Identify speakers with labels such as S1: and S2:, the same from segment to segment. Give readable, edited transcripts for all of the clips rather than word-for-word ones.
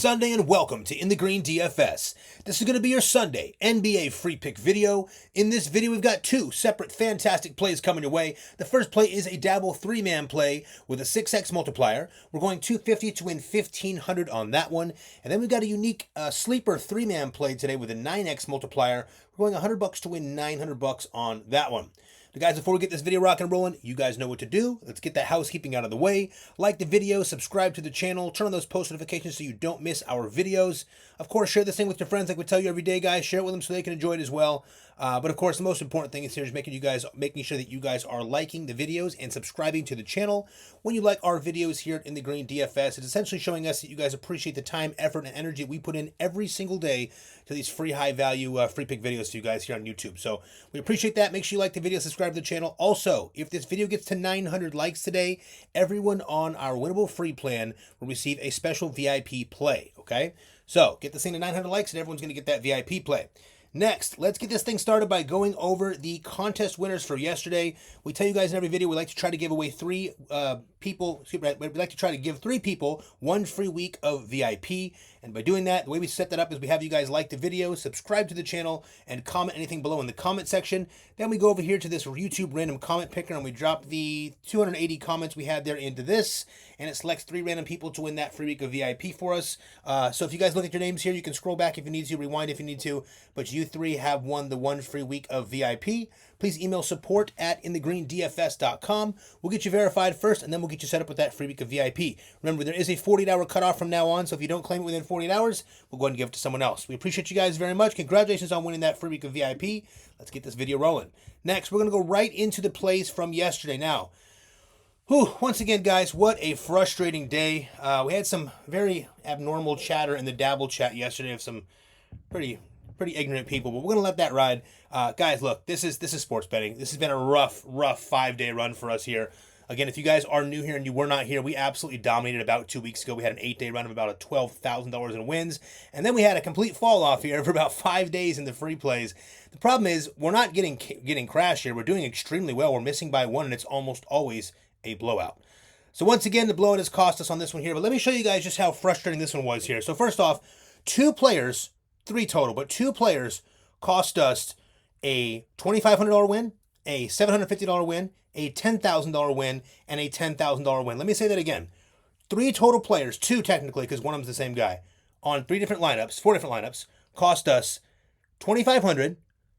S1: Sunday and welcome to In the Green DFS. This is going to be your Sunday NBA free pick video. In this video, we've got two separate fantastic plays coming your way. The first play is a Dabble 3-man play with a 6x multiplier. We're going 250 to win 1,500 on that one. And then we've got a unique sleeper 3-man play today with a 9x multiplier. We're going $100 to win $900 on that one. So guys, before we get this video rocking and rolling, you guys know what to do. Let's get that housekeeping out of the way. Like the video, subscribe to the channel, turn on those post notifications so you don't miss our videos. Of course, share this thing with your friends like we tell you every day, guys. Share it with them so they can enjoy it as well. But of course, the most important thing is here is making sure that you guys are liking the videos and subscribing to the channel. When you like our videos here at In the Green DFS, it's essentially showing us that you guys appreciate the time, effort, and energy we put in every single day to these free high-value free pick videos for you guys here on YouTube. So we appreciate that. Make sure you like the video, subscribe to the channel. Also, if this video gets to 900 likes today, everyone on our winnable free plan will receive a special VIP play, okay? So get this thing to 900 likes and everyone's going to get that VIP play. Next, let's get this thing started by going over the contest winners for yesterday. We tell you guys in every video we like to try to give away three people one free week of VIP. And by doing that, the way we set that up is we have you guys like the video, subscribe to the channel, and comment anything below in the comment section. Then we go over here to this YouTube random comment picker and we drop the 280 comments we had there into this, and it selects 3 random people to win that free week of VIP for us. So if you guys look at your names here, you can scroll back if you need to, rewind if you need to, but you 3 have won the one free week of VIP. Please email support@inthegreendfs.com. We'll get you verified first, and then we'll get you set up with that free week of VIP. Remember, there is a 48-hour cutoff from now on, so if you don't claim it within 48 hours, we'll go ahead and give it to someone else. We appreciate you guys very much. Congratulations on winning that free week of VIP. Let's get this video rolling. Next, we're going to go right into the plays from yesterday. Now, once again, guys, what a frustrating day. We had some very abnormal chatter in the Dabble chat yesterday of some pretty ignorant people, but we're going to let that ride. Guys, look, this is sports betting. This has been a rough 5-day run for us here. Again, if you guys are new here and you were not here, we absolutely dominated about 2 weeks ago. We had an 8-day run of about $12,000 in wins, and then we had a complete fall off here for about 5 days in the free plays. The problem is we're not getting crashed here. We're doing extremely well. We're missing by one, and it's almost always a blowout. So once again, the blowout has cost us on this one here, but let me show you guys just how frustrating this one was here. So first off, 2 players, 3 total, but 2 players cost us a $2,500 win, a $750 win, a $10,000 win, and a $10,000 win. Let me say that again. 3 total players, 2 technically, because one of them's the same guy, on 4 different lineups, cost us $2,500,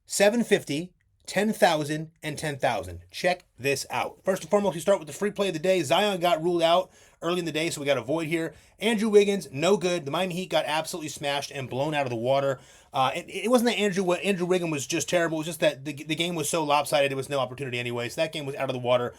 S1: $750, $10,000, and $10,000. Check this out. First and foremost, we start with the free play of the day. Zion got ruled out early in the day, so we got a void here. Andrew Wiggins, no good. The Miami Heat got absolutely smashed and blown out of the water. It wasn't that Andrew Wiggins was just terrible. It was just that the game was so lopsided, there was no opportunity anyway. So that game was out of the water.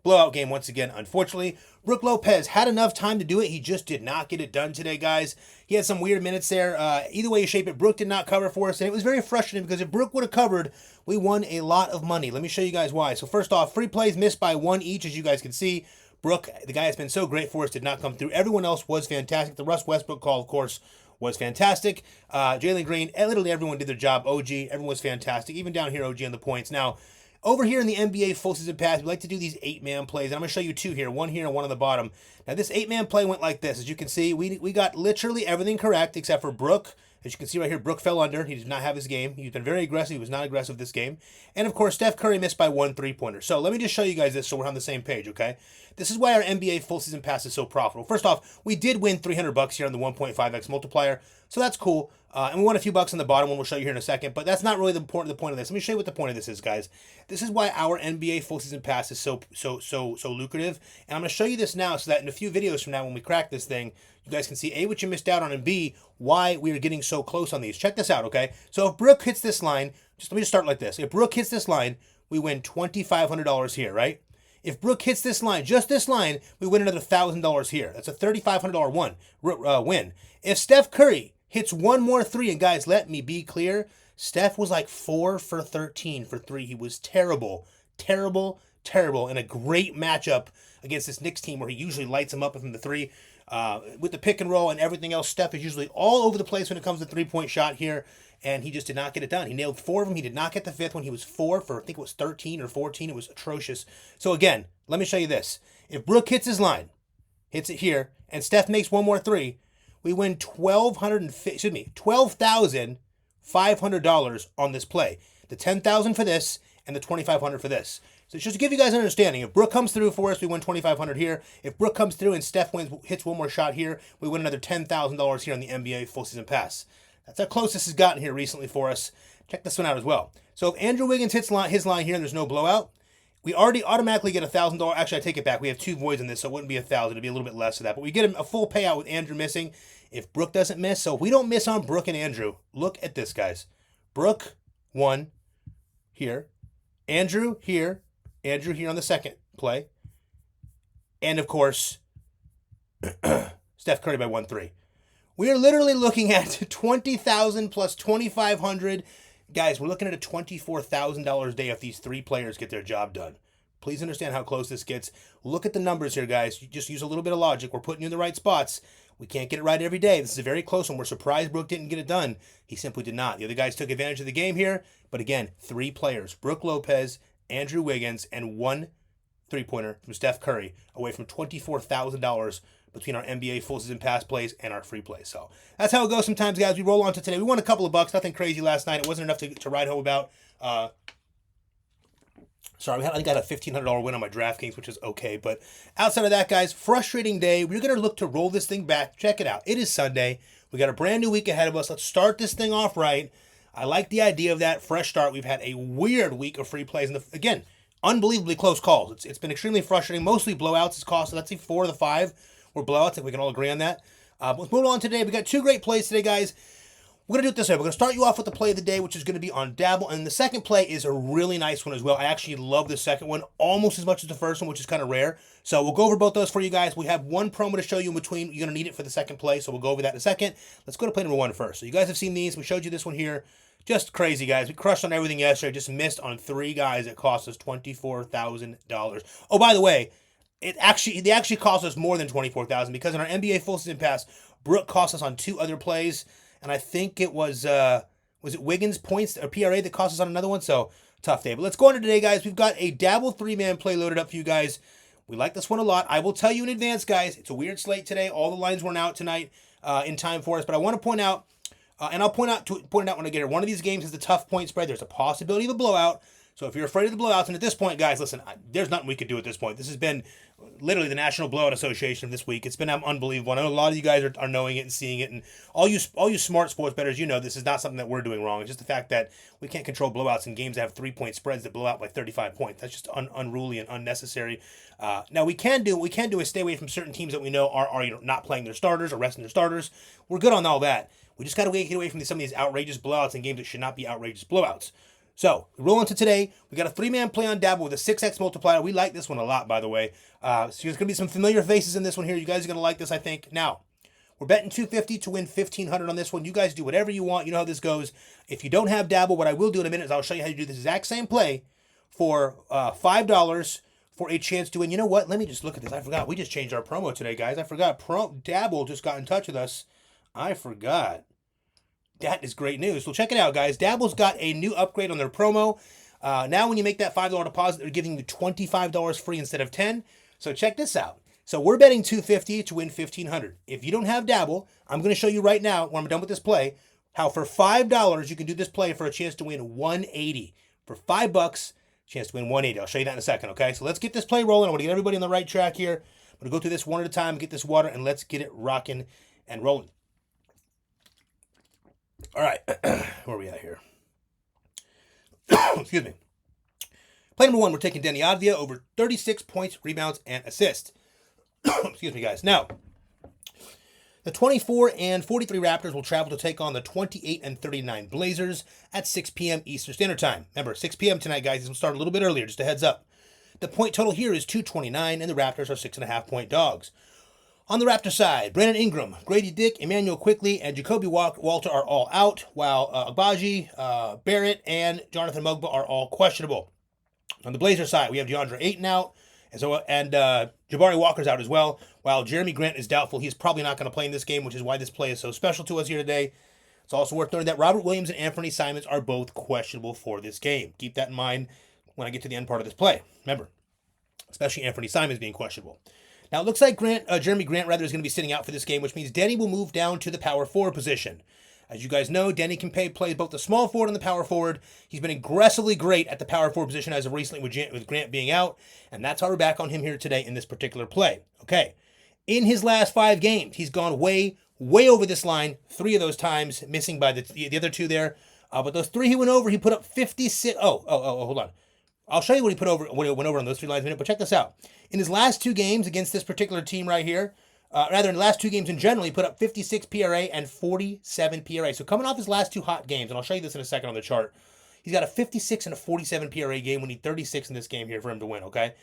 S1: Blowout game once again, unfortunately. Brook Lopez had enough time to do it. He just did not get it done today, guys. He had some weird minutes there. Either way you shape it, Brook did not cover for us, and it was very frustrating because if Brook would have covered, we won a lot of money. Let me show you guys why. So first off, free plays missed by 1 each, as you guys can see. Brook, the guy that's been so great for us, did not come through. Everyone else was fantastic. The Russ Westbrook call, of course, was fantastic. Jalen Green, literally everyone did their job. OG, everyone was fantastic. Even down here, OG on the points. Now, over here in the NBA full season pass, we like to do these 8-man plays. And I'm going to show you 2 here, 1 here and 1 on the bottom. Now, this 8-man play went like this. As you can see, we got literally everything correct except for Brook. As you can see right here, Brook fell under. He did not have his game. He's been very aggressive. He was not aggressive this game. And, of course, Steph Curry missed by 1 3-pointer. So let me just show you guys this so we're on the same page, okay? This is why our NBA full season pass is so profitable. First off, we did win $300 here on the 1.5x multiplier, so that's cool. And we won a few bucks on the bottom one we'll show you here in a second, but that's not really the point of this. Let me show you what the point of this is, guys. This is why our NBA full season pass is so lucrative. And I'm going to show you this now so that in a few videos from now when we crack this thing, you guys can see A, what you missed out on, and B, why we are getting so close on these. Check this out, okay? So if Brook hits this line, let me just start like this. If Brook hits this line, we win $2,500 here, right? If Brook hits this line, just this line, we win another $1,000 here. That's a $3,500 win. If Steph Curry hits one more 3, and guys, let me be clear, Steph was like 4 for 13 for 3. He was terrible, and a great matchup against this Knicks team where he usually lights them up from the 3. With the pick and roll and everything else, Steph is usually all over the place when it comes to 3-point shot here, and he just did not get it done. He nailed 4 of them. He did not get the 5th one. He was 4 for, I think it was 13 or 14. It was atrocious. So again, let me show you this. If Brook hits his line, hits it here, and Steph makes one more 3, we win $12,500 on this play. The $10,000 for this and the $2,500 for this. So just to give you guys an understanding, if Brook comes through for us, we win $2,500 here. If Brook comes through and Steph hits one more shot here, we win another $10,000 here on the NBA full season pass. That's how close this has gotten here recently for us. Check this one out as well. So if Andrew Wiggins hits his line here and there's no blowout, we already automatically get $1,000. Actually, I take it back. We have 2 voids in this, so it wouldn't be $1,000. It'd be a little bit less of that. But we get a full payout with Andrew missing if Brook doesn't miss. So if we don't miss on Brook and Andrew, look at this, guys. Brook, 1 here. Andrew here. Andrew here on the second play. And, of course, Steph Curry by 1-3. We are literally looking at $20,000 plus $2,500. Guys, we're looking at a $24,000 a day if these 3 players get their job done. Please understand how close this gets. Look at the numbers here, guys. You just use a little bit of logic. We're putting you in the right spots. We can't get it right every day. This is a very close one. We're surprised Brook didn't get it done. He simply did not. The other guys took advantage of the game here. But again, 3 players. Brook Lopez, Andrew Wiggins, and 1 3-pointer from Steph Curry away from $24,000 between our NBA full season pass plays and our free plays. So that's how it goes sometimes, guys. We roll on to today. We won a couple of bucks. Nothing crazy last night. It wasn't enough to write home about. Sorry, I got a $1,500 win on my DraftKings, which is okay. But outside of that, guys, frustrating day. We're going to look to roll this thing back. Check it out. It is Sunday. We got a brand new week ahead of us. Let's start this thing off right. I like the idea of that fresh start. We've had a weird week of free plays. And again, unbelievably close calls. It's been extremely frustrating. Mostly blowouts. It's cost, let's see, 4 of the 5 were blowouts. I think we can all agree on that. Let's move on today. We got 2 great plays today, guys. We're going to do it this way. We're going to start you off with the play of the day, which is going to be on Dabble. And the second play is a really nice one as well. I actually love the second one almost as much as the first one, which is kind of rare. So we'll go over both those for you guys. We have one promo to show you in between. You're going to need it for the second play, so we'll go over that in a second. Let's go to play number 1 first. So you guys have seen these. We showed you this one here. Just crazy, guys. We crushed on everything yesterday. Just missed on 3 guys that cost us $24,000. Oh, by the way, they actually cost us more than $24,000 because in our NBA full season pass, Brook cost us on 2 other plays. And I think it was it Wiggins points or PRA that cost us on another one? So, tough day. But let's go on to today, guys. We've got a Dabble 3-man play loaded up for you guys. We like this one a lot. I will tell you in advance, guys, it's a weird slate today. All the lines weren't out tonight in time for us. But I want to point out, and I'll point it out when I get it. One of these games is the tough point spread. There's a possibility of a blowout. So if you're afraid of the blowouts, and at this point, guys, listen, there's nothing we could do at this point. This has been literally the National Blowout Association of this week. It's been unbelievable. I know a lot of you guys are knowing it and seeing it, and all you smart sports bettors, you know this is not something that we're doing wrong. It's just the fact that we can't control blowouts in games that have 3-point spreads that blow out by 35 points. That's just unruly and unnecessary. Now we can do is stay away from certain teams that we know are not playing their starters or resting their starters. We're good on all that. We just got to get away from some of these outrageous blowouts in games that should not be outrageous blowouts. So, we roll into today. We got a 3-man play on Dabble with a 6x multiplier. We like this one a lot, by the way. So there's going to be some familiar faces in this one here. You guys are going to like this, I think. Now, we're betting $250 to win $1,500 on this one. You guys do whatever you want. You know how this goes. If you don't have Dabble, what I will do in a minute is I'll show you how to do this exact same play for $5 for a chance to win. You know what? Let me just look at this. I forgot. We just changed our promo today, guys. I forgot. Dabble just got in touch with us. I forgot. That is great news. Well, check it out, guys. Dabble's got a new upgrade on their promo. Now when you make that $5 deposit, they're giving you $25 free instead of $10. So check this out. So we're betting $250 to win $1,500. If you don't have Dabble, I'm going to show you right now, when I'm done with this play, how for $5 you can do this play for a chance to win $180. For $5, chance to win $180. I'll show you that in a second, okay? So let's get this play rolling. I want to get everybody on the right track here. I'm going to go through this one at a time, get this water, and let's get it rocking and rolling. All right, where are we at here? Excuse me. Play number 1, we're taking Deni Avdija over 36 points, rebounds, and assists. Excuse me, guys. Now, the 24 and 43 Raptors will travel to take on the 28 and 39 Blazers at 6 p.m. Eastern Standard Time. Remember, 6 p.m. tonight, guys. This will start a little bit earlier, just a heads up. The point total here is 229, and the Raptors are 6.5-point dogs. On the Raptor side, Brandon Ingram, Grady Dick, Emmanuel Quickley, and Jacoby Walter are all out, while Agbaji, Barrett, and Jonathan Mugba are all questionable. On the Blazer side, we have DeAndre Ayton out, and Jabari Walker's out as well, while Jeremy Grant is doubtful. He's probably not going to play in this game, which is why this play is so special to us here today. It's also worth noting that Robert Williams and Anthony Simons are both questionable for this game. Keep that in mind when I get to the end part of this play. Remember, especially Anthony Simons being questionable. Now, it looks like Jeremy Grant is going to be sitting out for this game, which means Deni will move down to the power forward position. As you guys know, Deni can play both the small forward and the power forward. He's been aggressively great at the power forward position as of recently with Grant being out, and that's how we're back on him here today in this particular play. Okay, in his last 5 games, he's gone way over this line 3 of those times, missing by the other 2 there. But those 3 he went over, he put up 56. Hold on. I'll show you what he put over when he went over on those 3 lines in a minute, but check this out. In his last 2 games against this particular team right here, in the last 2 games in general, he put up 56 PRA and 47 PRA. So coming off his last 2 hot games, and I'll show you this in a second on the chart, he's got a 56 and a 47 PRA game. We need 36 in this game here for him to win, okay?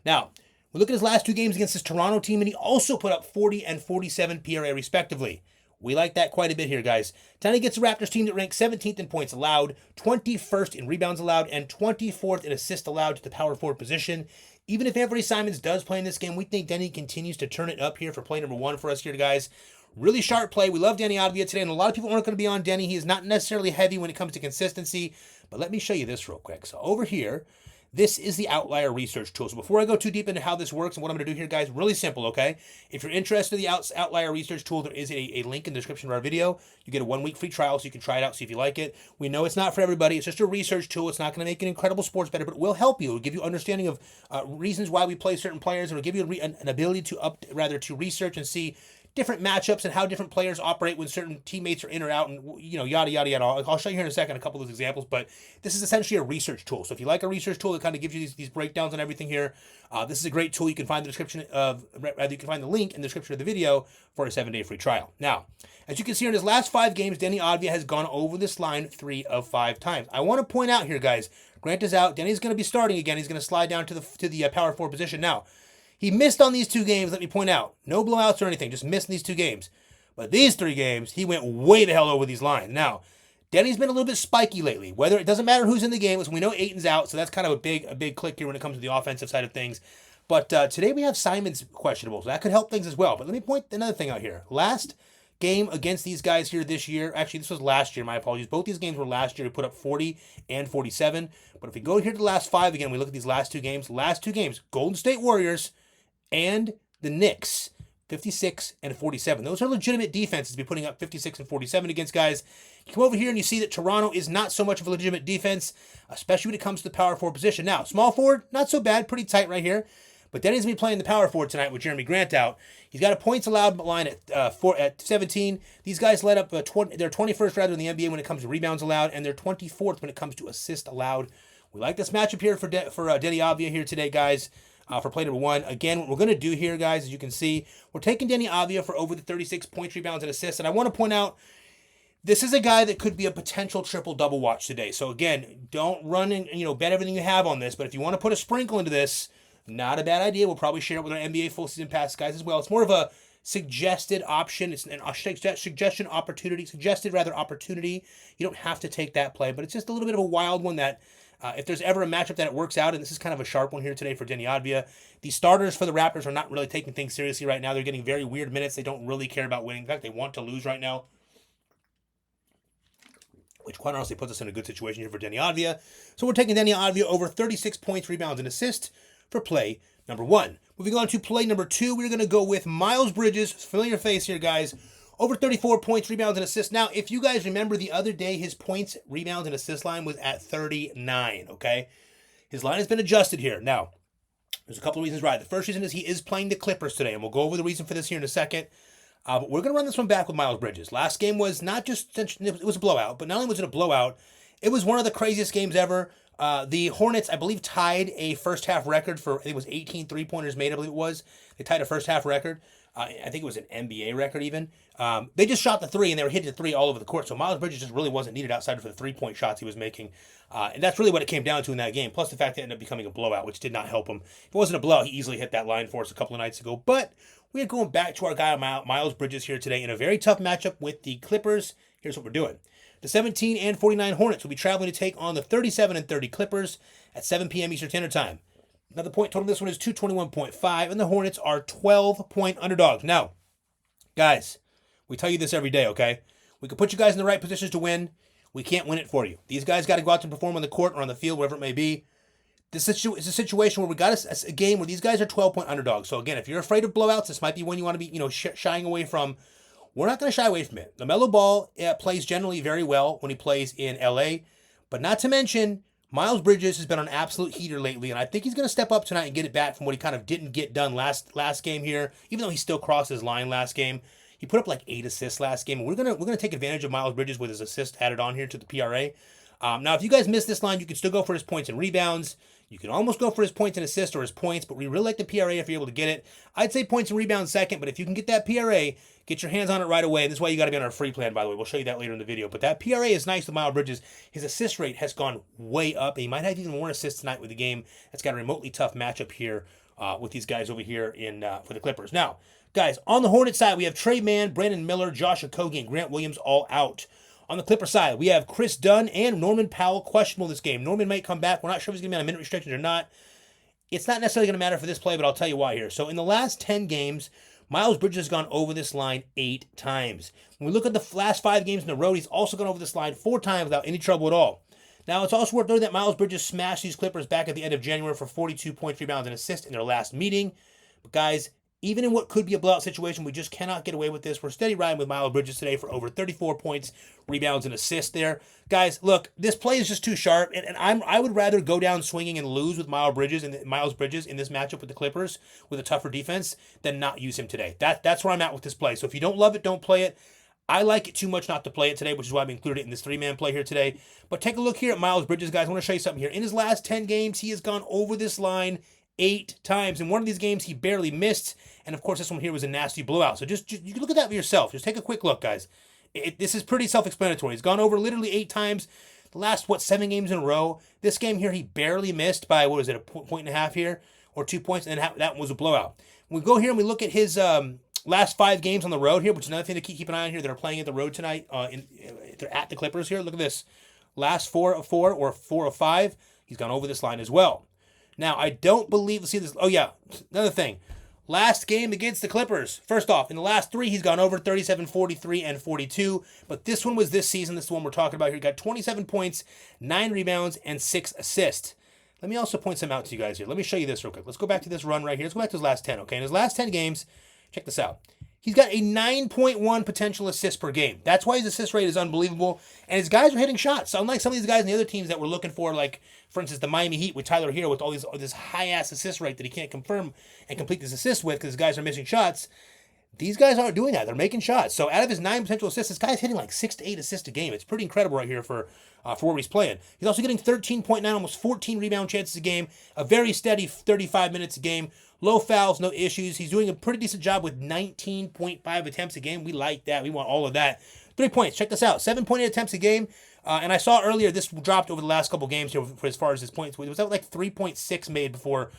S1: Now, we look at his last 2 games against this Toronto team, and he also put up 40 and 47 PRA respectively. We like that quite a bit here, guys. Tony gets a Raptors team that ranks 17th in points allowed, 21st in rebounds allowed, and 24th in assists allowed to the power forward position. Even if Anthony Simons does play in this game, we think Deni continues to turn it up here for play number 1 for us here, guys. Really sharp play. We love Deni Avdija today, and a lot of people aren't going to be on Deni. He is not necessarily heavy when it comes to consistency, but let me show you this real quick. So over here, this is the outlier research tool. So before I go too deep into how this works and what I'm going to do here, guys, really simple, okay? If you're interested in the outlier research tool, there is a link in the description of our video. You get a 1-week free trial so you can try it out, see if you like it. We know it's not for everybody. It's just a research tool. It's not going to make an incredible sports better, but it will help you. It will give you understanding of reasons why we play certain players. It will give you an ability to research and see different matchups and how different players operate when certain teammates are in or out, and yada yada yada. I'll show you here in a second a couple of those examples, but this is essentially a research tool. So if you like a research tool that kind of gives you these breakdowns on everything here, this is a great tool. You can find the link in the description of the video for a 7-day free trial. Now, as you can see in his last 5 games, Deni Avdija has gone over this line 3 of 5 times. I want to point out here, guys, Grant is out. Deni's going to be starting again. He's going to slide down to the power forward position now. He missed on these 2 games, let me point out. No blowouts or anything, just missed these 2 games. But these 3 games, he went way the hell over these lines. Now, Deni's been a little bit spiky lately. Whether it doesn't matter who's in the game, we know Ayton's out, so that's kind of a big click here when it comes to the offensive side of things. But today we have Simons questionable, so that could help things as well. But let me point another thing out here. Last game against these guys here this year, actually this was last year, my apologies. Both these games were last year. We put up 40 and 47. But if we go here to the last 5 again, we look at these last 2 games. Golden State Warriors and the Knicks, 56 and 47. Those are legitimate defenses to be putting up 56 and 47 against guys. You come over here and you see that Toronto is not so much of a legitimate defense, especially when it comes to the power forward position. Now, small forward, not so bad, pretty tight right here. But Deni's going to be playing the power forward tonight with Jeremy Grant out. He's got a points allowed line at 17. These guys led up they're 21st rather in the NBA when it comes to rebounds allowed, and they're 24th when it comes to assists allowed. We like this matchup here for Deni Avdija here today, guys. For play number 1. Again, what we're going to do here, guys, as you can see, we're taking Deni Avdija for over the 36 points, rebounds, and assists. And I want to point out, this is a guy that could be a potential triple-double watch today. So again, don't run and bet everything you have on this. But if you want to put a sprinkle into this, not a bad idea. We'll probably share it with our NBA full season pass guys as well. It's more of a suggested option. It's suggested opportunity. You don't have to take that play, but it's just a little bit of a wild one that if there's ever a matchup that it works out, and this is kind of a sharp one here today for Deni Avdija, the starters for the Raptors are not really taking things seriously right now. They're getting very weird minutes. They don't really care about winning. In fact, they want to lose right now, which quite honestly puts us in a good situation here for Deni Avdija. So we're taking Deni Avdija over 36 points, rebounds, and assists for play number 1. Moving on to play number 2, we're going to go with Miles Bridges. Familiar face here, guys. Over 34 points, rebounds, and assists. Now, if you guys remember the other day, his points, rebounds, and assist line was at 39, okay? His line has been adjusted here. Now, there's a couple of reasons why. The first reason is he is playing the Clippers today, and we'll go over the reason for this here in a second. But we're going to run this one back with Miles Bridges. Last game was not just, it was a blowout, but not only was it a blowout, it was one of the craziest games ever. The Hornets, I believe, tied a first-half record for, I think it was 18 three-pointers made, I believe it was. They tied a first-half record. I think it was an NBA record even. They just shot the 3, and they were hitting the 3 all over the court. So Miles Bridges just really wasn't needed outside of the 3-point shots he was making. And that's really what it came down to in that game. Plus the fact that it ended up becoming a blowout, which did not help him. If it wasn't a blowout, he easily hit that line for us a couple of nights ago. But we are going back to our guy Miles Bridges here today in a very tough matchup with the Clippers. Here's what we're doing. The 17 and 49 Hornets will be traveling to take on the 37 and 30 Clippers at 7 p.m. Eastern Standard Time. Now, the point total of this one is 221.5, and the Hornets are 12-point underdogs. Now, guys, we tell you this every day, okay? We can put you guys in the right positions to win. We can't win it for you. These guys got to go out and perform on the court or on the field, wherever it may be. This is a situation where we got a game where these guys are 12-point underdogs. So again, if you're afraid of blowouts, this might be one you want to be, shying away from. We're not going to shy away from it. LaMelo Ball plays generally very well when he plays in LA, but not to mention Miles Bridges has been on absolute heater lately, and I think he's going to step up tonight and get it back from what he kind of didn't get done last game here. Even though he still crossed his line last game, he put up like 8 assists last game. We're gonna take advantage of Miles Bridges with his assist added on here to the PRA. Now, if you guys missed this line, you can still go for his points and rebounds. You can almost go for his points and assists or his points, but we really like the PRA if you're able to get it. I'd say points and rebounds second, but if you can get that PRA, get your hands on it right away. And this is why you got to be on our free plan, by the way. We'll show you that later in the video. But that PRA is nice with Miles Bridges. His assist rate has gone way up. He might have even more assists tonight with the game. That's got a remotely tough matchup here with these guys over here for the Clippers. Now, guys, on the Hornets side, we have Trey Mann, Brandon Miller, Josh Okogie, and Grant Williams all out. On the Clipper side, we have Chris Dunn and Norman Powell questionable this game. Norman might come back. We're not sure if he's going to be on a minute restriction or not. It's not necessarily going to matter for this play, but I'll tell you why here. So in the last 10 games, Miles Bridges has gone over this line 8 times. When we look at the last 5 games in a row, he's also gone over this line 4 times without any trouble at all. Now, it's also worth noting that Miles Bridges smashed these Clippers back at the end of January for 42 points, rebounds, and assists in their last meeting. But guys, even in what could be a blowout situation, we just cannot get away with this. We're steady riding with Miles Bridges today for over 34 points, rebounds, and assists there. Guys, look, this play is just too sharp, and I would rather go down swinging and lose with Miles Bridges in this matchup with the Clippers with a tougher defense than not use him today. That's where I'm at with this play. So if you don't love it, don't play it. I like it too much not to play it today, which is why I've included it in this 3-man play here today. But take a look here at Miles Bridges, guys. I want to show you something here. In his last 10 games, he has gone over this line 8 times. In one of these games, he barely missed. And, of course, this one here was a nasty blowout. So just you can look at that for yourself. Just take a quick look, guys. This is pretty self-explanatory. He's gone over literally 8 times. The last, 7 games in a row. This game here, he barely missed by, a point and a half here? Or 2 points, and then that one was a blowout. When we go here and we look at his last 5 games on the road here, which is another thing to keep an eye on here that are playing at the road tonight. They're at the Clippers here. Look at this. Last 4 of 4 or 4 of 5, he's gone over this line as well. Now, I don't believe, let's see this. Oh, yeah, another thing. Last game against the Clippers. First off, in the last 3, he's gone over 37, 43, and 42. But this one was this season. This is the one we're talking about here. He got 27 points, 9 rebounds, and 6 assists. Let me also point some out to you guys here. Let me show you this real quick. Let's go back to this run right here. Let's go back to his last 10, okay? In his last 10 games, check this out. He's got a 9.1 potential assists per game. That's why his assist rate is unbelievable. And his guys are hitting shots. So unlike some of these guys in the other teams that we're looking for, like, for instance, the Miami Heat with Tyler Hero with all this high-ass assist rate that he can't confirm and complete this assist with because his guys are missing shots, these guys aren't doing that. They're making shots. So out of his 9 potential assists, this guy's hitting like 6 to 8 assists a game. It's pretty incredible right here for where he's playing. He's also getting 13.9, almost 14 rebound chances a game, a very steady 35 minutes a game, low fouls, no issues. He's doing a pretty decent job with 19.5 attempts a game. We like that. We want all of that. 3 points. Check this out. 7.8 attempts a game. And I saw earlier this dropped over the last couple games here for as far as his points. It was like 3.6 made before.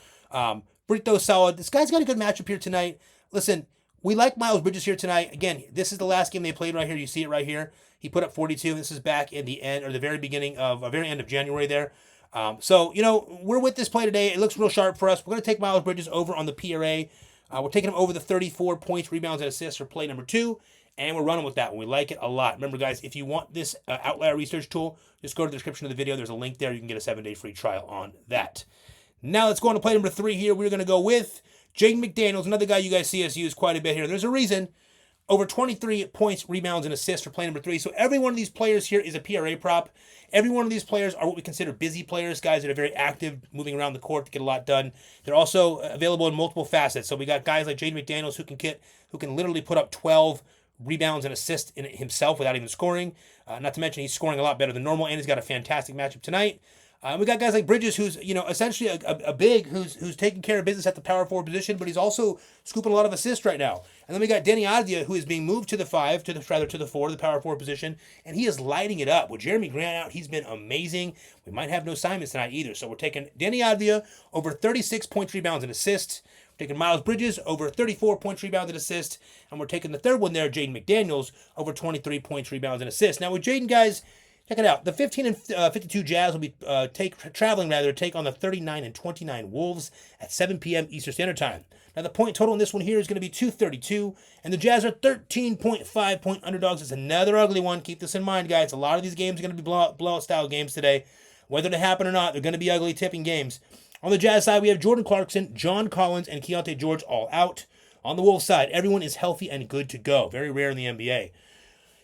S1: Brito solid. This guy's got a good matchup here tonight. Listen, we like Miles Bridges here tonight. Again, this is the last game they played right here. You see it right here. He put up 42. This is back in the end or the very end of January there. So, we're with this play today. It looks real sharp for us. We're going to take Miles Bridges over on the PRA. We're taking him over the 34 points, rebounds, and assists for play number 2. And we're running with that one. We like it a lot. Remember, guys, if you want this outlier research tool, just go to the description of the video. There's a link there. You can get a 7-day free trial on that. Now let's go on to play number 3 here. We're going to go with Jaden McDaniels, another guy you guys see us use quite a bit here. There's a reason. Over 23 points, rebounds, and assists for play number 3. So every one of these players here is a PRA prop. Every one of these players are what we consider busy players, guys that are very active, moving around the court to get a lot done. They're also available in multiple facets. So we got guys like Jaden McDaniels who can literally put up 12 rebounds and assists in it himself without even scoring. Not to mention he's scoring a lot better than normal, and he's got a fantastic matchup tonight. We got guys like Bridges, who's essentially a big who's taking care of business at the power forward position, but he's also scooping a lot of assists right now. And then we got Deni Avdija, who is being moved to the 5, to the 4, the power forward position, and he is lighting it up. With Jeremy Grant out, he's been amazing. We might have no Simons tonight either, so we're taking Deni Avdija over 36 points, rebounds, and assists. We're taking Miles Bridges over 34 points, rebounds, and assists, and we're taking the third one there, Jaden McDaniels, over 23 points, rebounds, and assists. Now with Jaden, guys, check it out. The 15 and 52 Jazz will be traveling to take on the 39 and 29 Wolves at 7 p.m. Eastern Standard Time. Now, the point total in this one here is going to be 232, and the Jazz are 13.5 point underdogs. It's another ugly one. Keep this in mind, guys. A lot of these games are going to be blowout-style games today. Whether to happen or not, they're going to be ugly tipping games. On the Jazz side, we have Jordan Clarkson, John Collins, and Keontae George all out. On the Wolves side, everyone is healthy and good to go. Very rare in the NBA.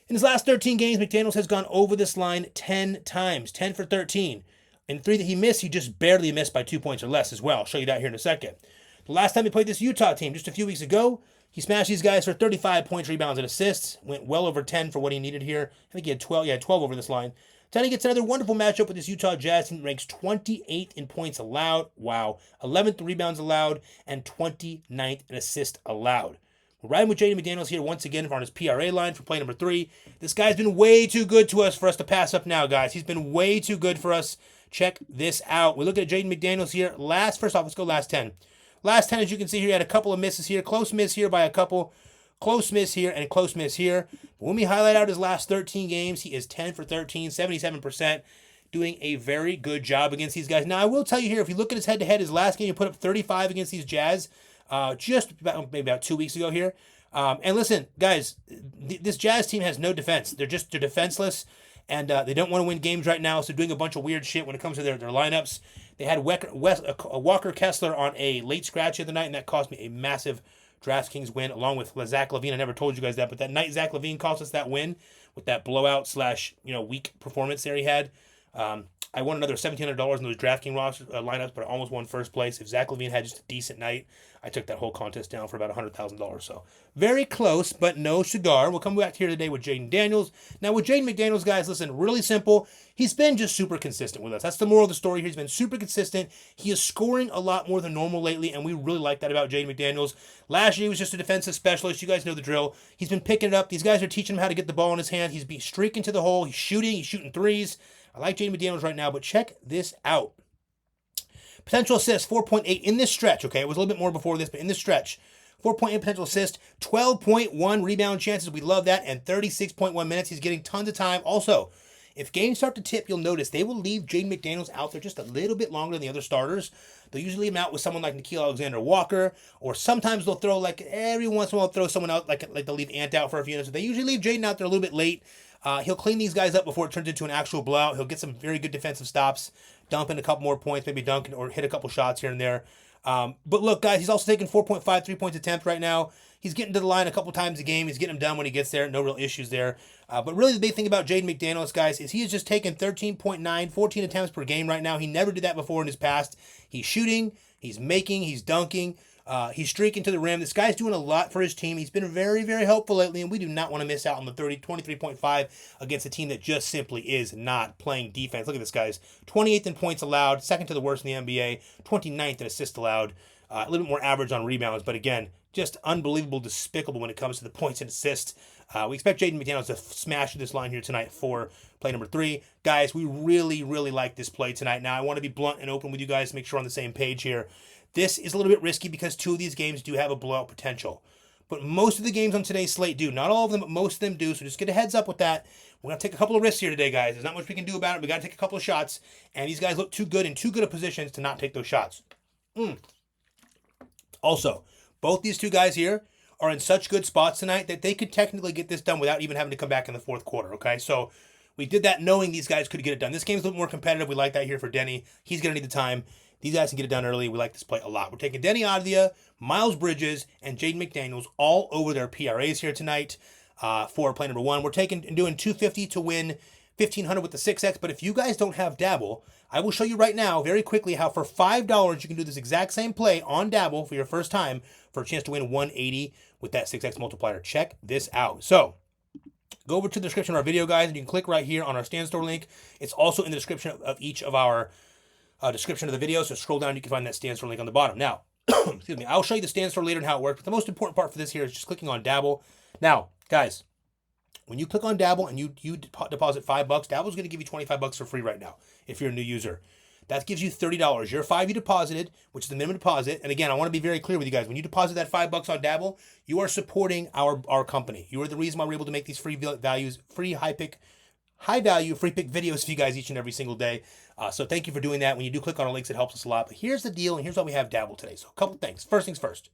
S1: In his last 13 games, McDaniels has gone over this line 10 times, 10 for 13. In 3 that he missed, he just barely missed by 2 points or less as well. I'll show you that here in a second. The last time he played this Utah team, just a few weeks ago, he smashed these guys for 35 points, rebounds, and assists. Went well over 10 for what he needed here. I think he had 12. Yeah, 12 over this line. Then he gets another wonderful matchup with this Utah Jazz team that ranks 28th in points allowed. Wow. 11th rebounds allowed and 29th in assists allowed. We're riding with Jaden McDaniels here once again on his PRA line for play number 3. This guy's been way too good to us for us to pass up now, guys. He's been way too good for us. Check this out. We look at Jaden McDaniels here. First off, let's go last 10. Last 10, as you can see here, he had a couple of misses here. Close miss here by a couple. Close miss here and close miss here. But when we highlight out his last 13 games, he is 10 for 13, 77%, doing a very good job against these guys. Now, I will tell you here, if you look at his head-to-head, his last game, he put up 35 against these Jazz maybe about 2 weeks ago here. And listen, guys, this Jazz team has no defense. They're defenseless, and they don't want to win games right now, so doing a bunch of weird shit when it comes to their lineups. They had Walker Kessler on a late scratch the other night, and that cost me a massive DraftKings win, along with Zach LaVine. I never told you guys that, but that night Zach LaVine cost us that win with that blowout / weak performance there he had. I won another $1,700 in those DraftKings lineups, but I almost won first place. If Zach LaVine had just a decent night, I took that whole contest down for about $100,000. So very close, but no cigar. We'll come back here today with Jaden Daniels. Now with Jaden McDaniels, guys, listen, really simple. He's been just super consistent with us. That's the moral of the story here. He's been super consistent. He is scoring a lot more than normal lately, and we really like that about Jaden McDaniels. Last year, he was just a defensive specialist. You guys know the drill. He's been picking it up. These guys are teaching him how to get the ball in his hand. He's been streaking to the hole. He's shooting threes. I like Jaden McDaniels right now, but check this out. Potential assists, 4.8 in this stretch, okay? It was a little bit more before this, but in this stretch, 4.8 potential assists, 12.1 rebound chances. We love that, and 36.1 minutes. He's getting tons of time. Also, if games start to tip, you'll notice they will leave Jaden McDaniels out there just a little bit longer than the other starters. They'll usually leave him out with someone like Nickeil Alexander-Walker, or sometimes they'll throw, every once in a while, throw someone out, like they'll leave Ant out for a few minutes. They usually leave Jaden out there a little bit late. He'll clean these guys up before it turns into an actual blowout. He'll get some very good defensive stops, dump in a couple more points, maybe dunk or hit a couple shots here and there. But look, guys, he's also taking 4.5 3-point attempt right now. He's getting to the line a couple times a game. He's getting them done when he gets there. No real issues there. But really the big thing about Jaden McDaniels, guys, is he is just taking 13.9, 14 attempts per game right now. He never did that before in his past. He's shooting, he's making, he's dunking. He's streaking to the rim. This guy's doing a lot for his team. He's been very, very helpful lately, and we do not want to miss out on the 23.5 against a team that just simply is not playing defense. Look at this, guys. 28th in points allowed, second to the worst in the NBA, 29th in assists allowed, a little bit more average on rebounds, but again, just unbelievable, despicable when it comes to the points and assists. We expect Jaden McDaniels to smash this line here tonight for play number 3. Guys, we really, really like this play tonight. Now, I want to be blunt and open with you guys to make sure we're on the same page here. This is a little bit risky because 2 of these games do have a blowout potential. But most of the games on today's slate do. Not all of them, but most of them do. So just get a heads up with that. We're going to take a couple of risks here today, guys. There's not much we can do about it. We got to take a couple of shots. And these guys look too good in too good of positions to not take those shots. Also, both these two guys here are in such good spots tonight that they could technically get this done without even having to come back in the fourth quarter, okay? So we did that knowing these guys could get it done. This game's a little more competitive. We like that here for Deni. He's going to need the time. These guys can get it done early. We like this play a lot. We're taking Deni Avdija, Miles Bridges, and Jaden McDaniels all over their PRAs here tonight for play number 1. We're doing 250 to win 1,500 with the 6X. But if you guys don't have Dabble, I will show you right now very quickly how for $5 you can do this exact same play on Dabble for your first time for a chance to win 180 with that 6X multiplier. Check this out. So go over to the description of our video, guys, and you can click right here on our Stand Store link. It's also in the description of each of our description of the video, so scroll down, you can find that Stand Store link on the bottom. Now, excuse me, I'll show you the Stand Store later and how it works, but the most important part for this here is just clicking on Dabble. Now, guys, when you click on Dabble and you deposit $5, Dabble's going to give you $25 for free right now if you're a new user. That gives you $30. Your $5 you deposited, which is the minimum deposit, and again, I want to be very clear with you guys. When you deposit that $5 on Dabble, you are supporting our company. You are the reason why we're able to make these free high-value free pick videos for you guys each and every single day. So thank you for doing that. When you do click on our links, it helps us a lot. But here's the deal, and here's why we have Dabble today. So a couple things. First things first.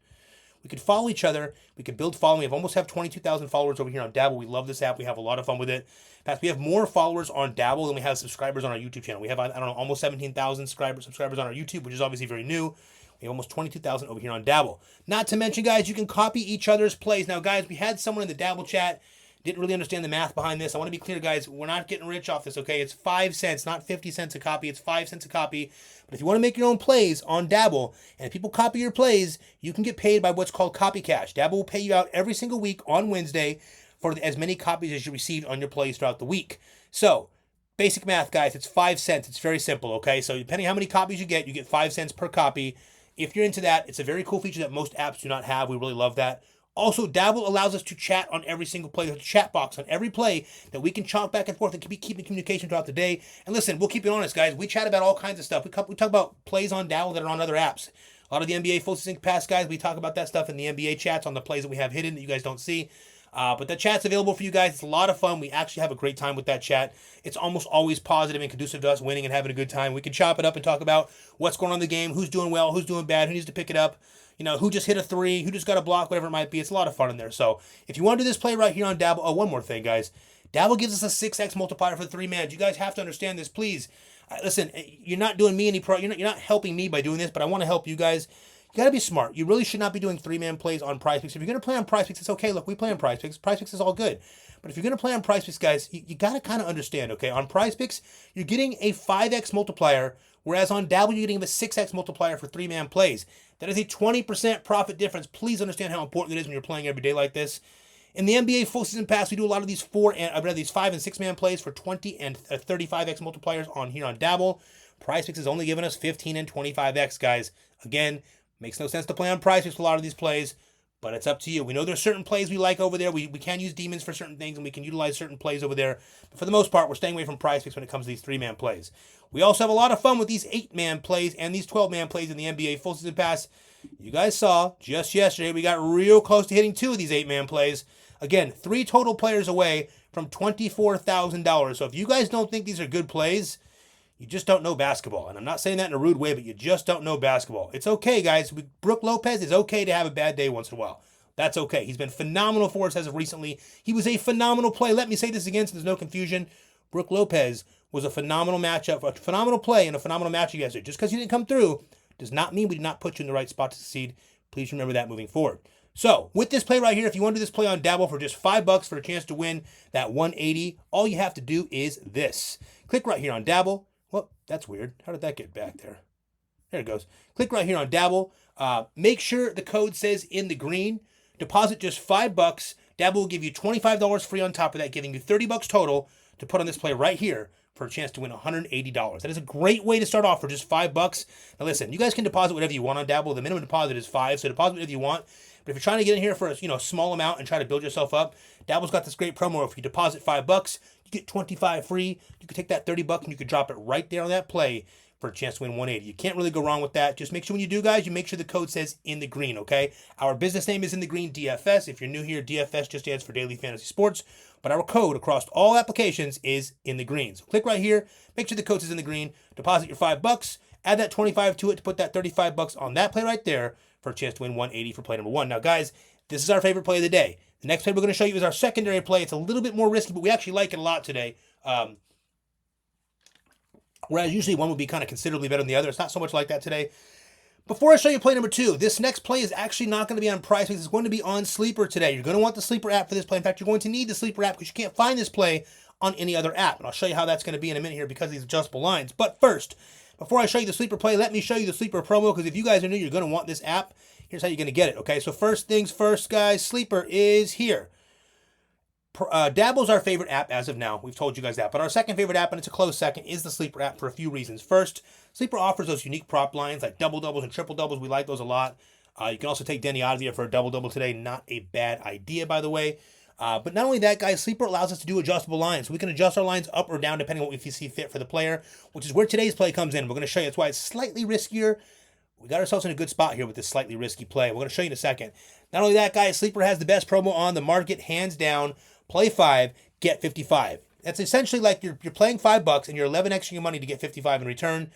S1: We could follow each other. We could build following. We almost have 22,000 followers over here on Dabble. We love this app. We have a lot of fun with it. In fact, we have more followers on Dabble than we have subscribers on our YouTube channel. We have, I don't know, almost 17,000 subscribers on our YouTube, which is obviously very new. We have almost 22,000 over here on Dabble. Not to mention, guys, you can copy each other's plays. Now, guys, we had someone in the Dabble chat didn't really understand the math behind this. I want to be clear, guys. We're not getting rich off this, okay? It's 5 cents, not 50 cents a copy. It's 5 cents a copy. But if you want to make your own plays on Dabble, and if people copy your plays, you can get paid by what's called copy cash. Dabble will pay you out every single week on Wednesday for as many copies as you received on your plays throughout the week. So, basic math, guys, it's 5 cents. It's very simple, okay? So, depending on how many copies you get 5 cents per copy. If you're into that, it's a very cool feature that most apps do not have. We really love that. Also, Dabble allows us to chat on every single play. There's a chat box on every play that we can chat back and forth and keep in communication throughout the day. And listen, we'll keep it honest, guys. We chat about all kinds of stuff. We talk about plays on Dabble that are on other apps. A lot of the NBA full season pass guys, we talk about that stuff in the NBA chats on the plays that we have hidden that you guys don't see. But the chat's available for you guys. It's a lot of fun. We actually have a great time with that chat. It's almost always positive and conducive to us winning and having a good time. We can chop it up and talk about what's going on in the game, who's doing well, who's doing bad, who needs to pick it up. You know, who just hit a three, who just got a block, whatever it might be. It's a lot of fun in there. So if you want to do this play right here on Dabble, oh, one more thing, guys. Dabble gives us a 6x multiplier for the 3-man. You guys have to understand this, please. Listen, you're not doing me any pro. You're not helping me by doing this, but I want to help you guys. You got to be smart. You really should not be doing 3-man plays on Prizepicks. If you're going to play on Prizepicks, it's okay. Look, we play on Prizepicks. Prizepicks is all good. But if you're going to play on Prizepicks, guys, you got to kind of understand, okay? On Prizepicks, you're getting a 5x multiplier, whereas on Dabble, you're getting a 6x multiplier for 3-man plays. That is a 20% profit difference. Please understand how important it is when you're playing every day like this. In the NBA full season pass, we do a lot of these 5 and 6-man plays for 20 and 35x multipliers on here on Dabble. Prizepicks is only giving us 15 and 25x, guys. Again, makes no sense to play on Prizepicks for a lot of these plays, but it's up to you. We know there's certain plays we like over there. We can use demons for certain things, and we can utilize certain plays over there. But for the most part, we're staying away from Prizepicks when it comes to these 3-man plays. We also have a lot of fun with these 8-man plays and these 12-man plays in the NBA full season pass. You guys saw just yesterday we got real close to hitting 2 of these 8-man plays. Again, 3 total players away from $24,000. So if you guys don't think these are good plays, you just don't know basketball. And I'm not saying that in a rude way, but you just don't know basketball. It's okay, guys. Brook Lopez is okay to have a bad day once in a while. That's okay. He's been phenomenal for us as of recently. He was a phenomenal play. Let me say this again so there's no confusion. Brook Lopez was a phenomenal matchup, a phenomenal play, and a phenomenal matchup yesterday. Just because you didn't come through does not mean we did not put you in the right spot to succeed. Please remember that moving forward. So, with this play right here, if you want to do this play on Dabble for just $5 for a chance to win that 180, all you have to do is this. Click right here on Dabble. Well, that's weird. How did that get back there? There it goes. Click right here on Dabble. Make sure the code says in the green. Deposit just $5. Dabble will give you $25 free on top of that, giving you $30 total to put on this play right here for a chance to win $180. That is a great way to start off for just $5. Now listen, you guys can deposit whatever you want on Dabble. The minimum deposit is $5, so deposit whatever you want. But if you're trying to get in here for a small amount and try to build yourself up, Dabble's got this great promo. If you deposit $5, you get $25 free. You can take that $30 and you can drop it right there on that play for a chance to win 180. You can't really go wrong with that. Just make sure when you do, guys, you make sure the code says in the green, okay? Our business name is in the green, DFS. If you're new here, DFS just stands for Daily Fantasy Sports. But our code across all applications is in the green. So click right here. Make sure the code says in the green. Deposit your $5. Add that 25 to it to put that $35 on that play right there for a chance to win 180 for play number 1. Now, guys, this is our favorite play of the day. The next play we're going to show you is our secondary play. It's a little bit more risky, but we actually like it a lot today. Whereas usually one would be kind of considerably better than the other. It's not so much like that today. Before I show you play number 2, this next play is actually not going to be on Prizepicks. It's going to be on Sleeper today. You're going to want the Sleeper app for this play. In fact, you're going to need the Sleeper app because you can't find this play on any other app. And I'll show you how that's going to be in a minute here because of these adjustable lines. But first, before I show you the Sleeper play, let me show you the Sleeper promo because if you guys are new, you're going to want this app. Here's how you're going to get it, okay? So first things first, guys, Sleeper is here. Dabble's our favorite app as of now. We've told you guys that. But our second favorite app, and it's a close second, is the Sleeper app for a few reasons. First, Sleeper offers those unique prop lines like double-doubles and triple-doubles. We like those a lot. You can also take Deni Avdija for a double-double today. Not a bad idea, by the way. But not only that, guys, Sleeper allows us to do adjustable lines. So we can adjust our lines up or down depending on what we see fit for the player, which is where today's play comes in. We're going to show you. That's why it's slightly riskier. We got ourselves in a good spot here with this slightly risky play. We're going to show you in a second. Not only that, guys, Sleeper has the best promo on the market, hands down. Play 5, get 55. That's essentially like you're playing $5 and you're 11xing your money to get 55 in return.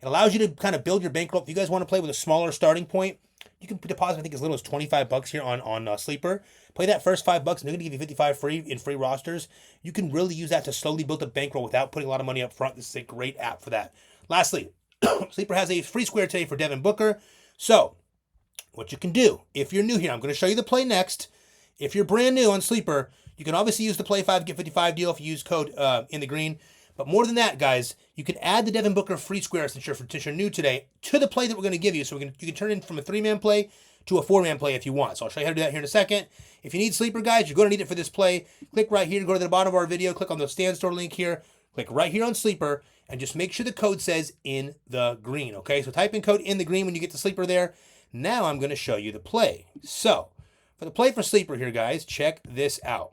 S1: It allows you to kind of build your bankroll. If you guys want to play with a smaller starting point, You can deposit, I think, as little as $25 here on Sleeper. Play that first $5, and they're going to give you 55 free in free rosters. You can really use that to slowly build a bankroll without putting a lot of money up front. This is a great app for that. Lastly, Sleeper has a free square today for Devin Booker. So, what you can do, if you're new here, I'm going to show you the play next. If you're brand new on Sleeper, you can obviously use the Play 5, Get 55 deal if you use code in the green. But more than that, guys, you can add the Devin Booker free square since you're new today to the play that we're going to give you. So you can turn it from a 3-man play to a 4-man play if you want. So I'll show you how to do that here in a second. If you need Sleeper, guys, you're going to need it for this play. Click right here to go to the bottom of our video. Click on the Stand Store link here. Click right here on Sleeper, and just make sure the code says in the green, okay? So type in code in the green when you get to Sleeper there. Now I'm going to show you the play. So for the play for Sleeper here, guys, check this out.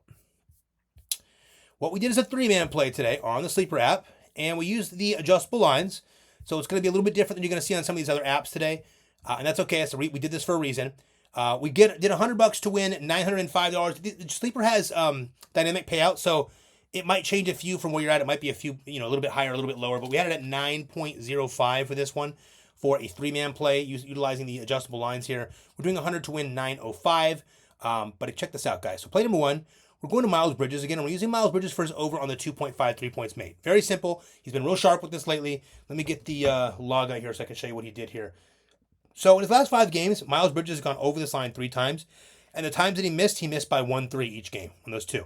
S1: What we did is a 3-man play today on the Sleeper app, and we used the adjustable lines. So it's going to be a little bit different than you're going to see on some of these other apps today, and that's okay. We did this for a reason. We did $100 to win $905. Sleeper has dynamic payout, so it might change a few from where you're at. It might be a few, a little bit higher, a little bit lower, but we had it at 9.05 for this one for a 3-man play utilizing the adjustable lines here. We're doing 100 to win 905. But check this out, guys. So play number 1. We're going to Miles Bridges again, and we're using Miles Bridges for his over on the 2.5 3 points made. Very simple. He's been real sharp with this lately. Let me get the log out here so I can show you what he did here. So in his last 5 games, Miles Bridges has gone over this line 3 times, and the times that he missed by 1-3 each game on those 2.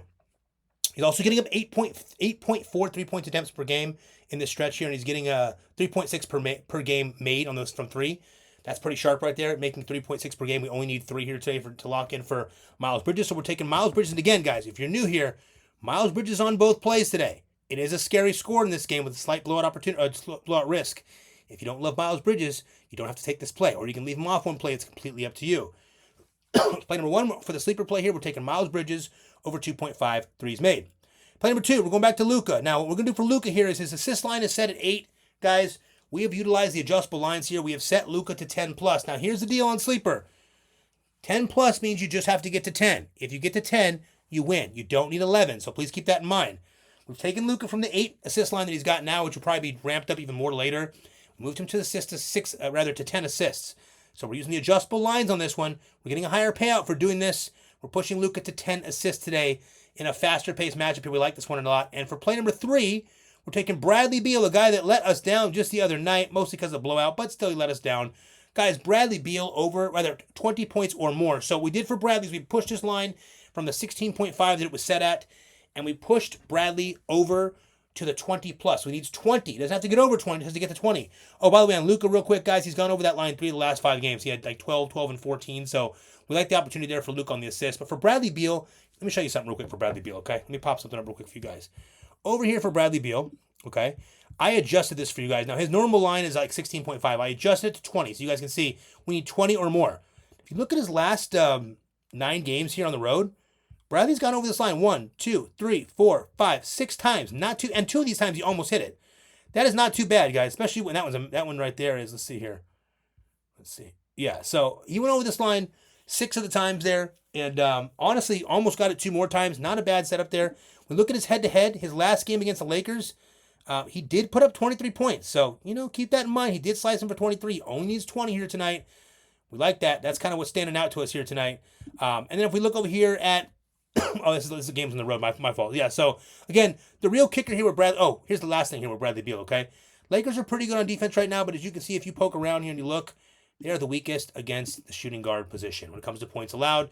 S1: He's also getting up 8.4 3-point attempts per game in this stretch here, and he's getting 3.6 per game made on those from 3. That's pretty sharp right there, making 3.6 per game. We only need 3 here today to lock in for Miles Bridges. So we're taking Miles Bridges. And again, guys, if you're new here, Miles Bridges on both plays today. It is a scary score in this game with a slight blowout risk. If you don't love Miles Bridges, you don't have to take this play, or you can leave him off one play. It's completely up to you. Play number 1 for the Sleeper play here. We're taking Miles Bridges over 2.5 threes made. Play number 2, we're going back to Luka. Now, what we're going to do for Luka here is his assist line is set at 8. Guys, we have utilized the adjustable lines here. We have set Luka to 10+. Now, here's the deal on Sleeper. 10+ means you just have to get to 10. If you get to 10, you win. You don't need 11, so please keep that in mind. We've taken Luka from the 8 assist line that he's got now, which will probably be ramped up even more later. Moved him to to 10 assists. So we're using the adjustable lines on this one. We're getting a higher payout for doing this. We're pushing Luka to 10 assists today in a faster-paced matchup here. We like this one a lot. And for play number 3, we're taking Bradley Beal, a guy that let us down just the other night, mostly because of blowout, but still he let us down. Guys, Bradley Beal over, 20 points or more. So what we did for Bradley is we pushed this line from the 16.5 that it was set at, and we pushed Bradley over to the 20+. So he needs 20. He doesn't have to get over 20. He has to get to 20. Oh, by the way, on Luka, real quick, guys, he's gone over that line 3 of the last 5 games. He had like 12, and 14. So we like the opportunity there for Luka on the assist. But for Bradley Beal, let me show you something real quick for Bradley Beal, okay? Let me pop something up real quick for you guys. Over here for Bradley Beal, okay, I adjusted this for you guys. Now, his normal line is like 16.5. I adjusted it to 20, so you guys can see we need 20 or more. If you look at his last 9 games here on the road, Bradley's gone over this line 1, 2, 3, 4, 5, 6 times. Not 2, and 2 of these times he almost hit it. That is not too bad, guys, especially when that one right there is, let's see here. Let's see. Yeah, so he went over this line 6 of the times there, and honestly, almost got it 2 more times. Not a bad setup there. We look at his head-to-head, his last game against the Lakers, he did put up 23 points. So, keep that in mind. He did slice him for 23. Only needs 20 here tonight. We like that. That's kind of what's standing out to us here tonight. And then if we look over here at this is the games on the road. My fault. Yeah, so, again, the real kicker here with Bradley... Oh, here's the last thing here with Bradley Beal, okay? Lakers are pretty good on defense right now, but as you can see, if you poke around here and you look, they are the weakest against the shooting guard position when it comes to points allowed.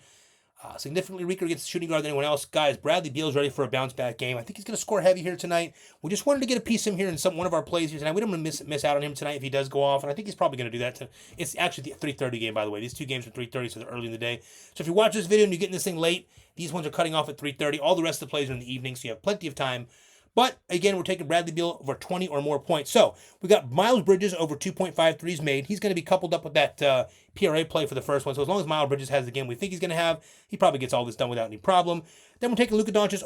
S1: Significantly weaker against the shooting guard than anyone else. Guys, Bradley Beal's ready for a bounce-back game. I think he's going to score heavy here tonight. We just wanted to get a piece of him here in one of our plays here tonight. We don't want to miss out on him tonight if he does go off, and I think he's probably going to do that. It's actually the 3:30 game, by the way. These 2 games are 3:30, so they're early in the day. So if you watch this video and you're getting this thing late, these ones are cutting off at 3:30. All the rest of the plays are in the evening, so you have plenty of time. But, again, we're taking Bradley Beal over 20 or more points. So, we got Miles Bridges over 2.5 threes made. He's going to be coupled up with that PRA play for the first one. So, as long as Miles Bridges has the game we think he's going to have, he probably gets all this done without any problem. Then we're taking Luka Doncic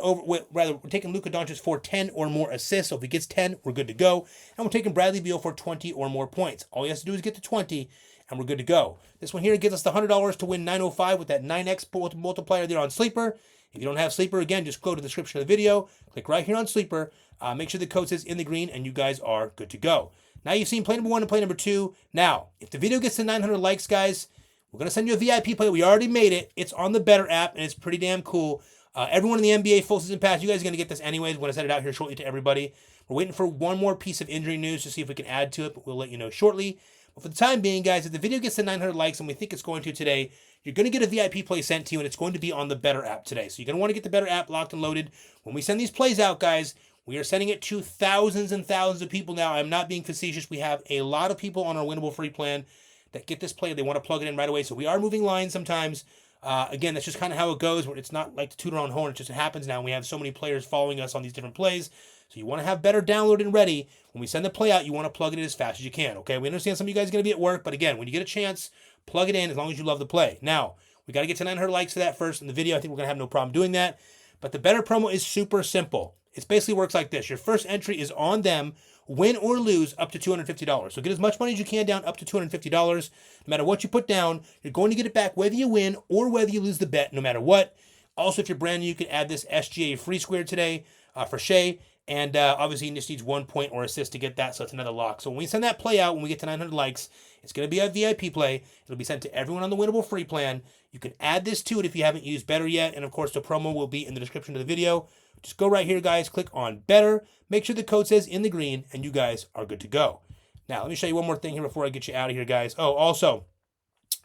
S1: we're taking Luka Doncic for 10 or more assists. So, if he gets 10, we're good to go. And we're taking Bradley Beal for 20 or more points. All he has to do is get to 20, and we're good to go. This one here gives us the $100 to win 905 with that 9x multiplier there on Sleeper. If you don't have Sleeper, again, just go to the description of the video. Click right here on Sleeper. Make sure the code says in the green, and you guys are good to go. Now you've seen play number 1 and play number 2. Now, if the video gets to 900 likes, guys, We're going to send you a VIP play. We already made it. It's on the Betr app, and it's pretty damn cool. Everyone in the NBA full season pass, you guys are going to get this anyways. We're going to send it out here shortly to everybody. We're waiting for one more piece of injury news to see if we can add to it, but we'll let you know shortly. But for the time being, guys, if the video gets to 900 likes, and we think it's going to today, you're going to get a VIP play sent to you, and it's going to be on the Betr app today. So you're going to want to get the Betr app locked and loaded. When we send these plays out, guys, we are sending it to thousands and thousands of people now. I'm not being facetious. We have a lot of people on our winnable free plan that get this play. They want to plug it in right away. So we are moving lines sometimes. Again, that's just kind of how it goes. It's not like to toot our own horn. It just happens now. We have so many players following us on these different plays. So you want to have Betr downloaded and ready. When we send the play out, you want to plug it in as fast as you can. Okay, we understand some of you guys are going to be at work. But again, when you get a chance, plug it in as long as you love the play. Now, we got to get to 900 likes for that first in the video. I think we're going to have no problem doing that. But the Betr promo is super simple. It basically works like this. Your first entry is on them, win or lose, up to $250. So get as much money as you can down, up to $250. No matter what you put down, you're going to get it back whether you win or whether you lose the bet, no matter what. Also, if you're brand new, you can add this SGA free square today for Shea. And obviously, he just needs 1 point or assist to get that, so it's another lock. So when we send that play out, when we get to 900 likes, it's going to be a VIP play. It'll be sent to everyone on the winnable free plan. You can add this to it if you haven't used Betr yet. And of course, the promo will be in the description of the video. Just go right here, guys. Click on Betr. Make sure the code says in the green, and you guys are good to go. Now, let me show you one more thing here before I get you out of here, guys. Oh, also,